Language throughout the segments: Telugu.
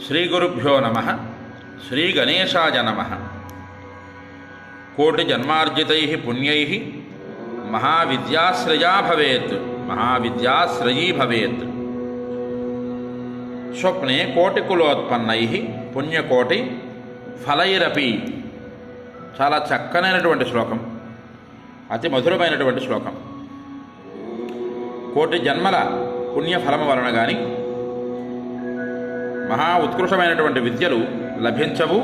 శ్రీగురుభ్యో నమః. శ్రీగణేశాయ నమః. కోటిజన్మార్జితైః పుణ్యైః మహావిద్యాశ్రయా భవేత్. మహావిద్యాశ్రయీ భవేత్. స్వప్నే కోటికులోత్పన్నైః పుణ్యకోటి ఫలైరపి. చాలా చక్కనైనటువంటి శ్లోకం, అతి మధురమైనటువంటి శ్లోకం. కోటి జన్మల పుణ్యఫలము వలన కానీ మహా ఉత్కృష్టమైనటువంటి విద్యలు లభించవు,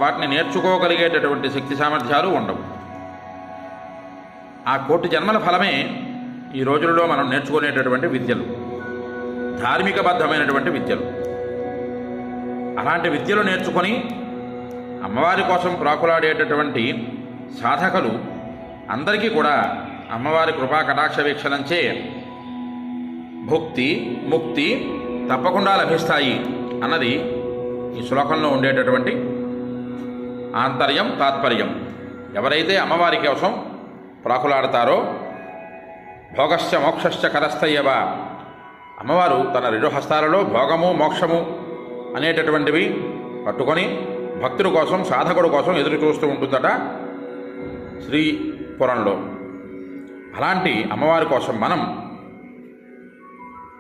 వాటిని నేర్చుకోగలిగేటటువంటి శక్తి సామర్థ్యాలు ఉండవు. ఆ కోటి జన్మల ఫలమే ఈ రోజులలో మనం నేర్చుకునేటటువంటి విద్యలు, ధార్మికబద్ధమైనటువంటి విద్యలు. అలాంటి విద్యలు నేర్చుకొని అమ్మవారి కోసం ప్రాకులాడేటటువంటి సాధకులు అందరికీ కూడా అమ్మవారి కృపా కటాక్ష వీక్షణంచే భుక్తి ముక్తి తప్పకుండా లభిస్తాయి అన్నది ఈ శ్లోకంలో ఉండేటటువంటి ఆంతర్యం, తాత్పర్యం. ఎవరైతే అమ్మవారి కోసం ప్రాకులాడతారో భోగశ్చ మోక్షశ్చ కరస్థయ్యవ, అమ్మవారు తన రెండు హస్తాలలో భోగము మోక్షము అనేటటువంటివి పట్టుకొని భక్తుడి కోసం, సాధకుడు కోసం ఎదురు చూస్తూ ఉంటుందట శ్రీపురంలో. అలాంటి అమ్మవారి కోసం మనం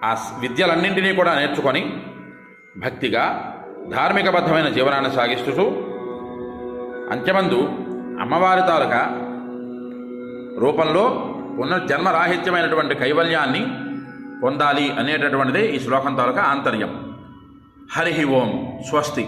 ఆ విద్యలన్నింటినీ కూడా నేర్చుకొని భక్తిగా ధార్మికబద్ధమైన జీవనాన్ని సాగిస్తూ అంత్యమందు అమ్మవారి తాలూకా రూపంలో పునర్జన్మరాహిత్యమైనటువంటి కైవల్యాన్ని పొందాలి అనేటటువంటిదే ఈ శ్లోకం తాలూకా ఆంతర్యం. హరి ఓం. స్వస్తి.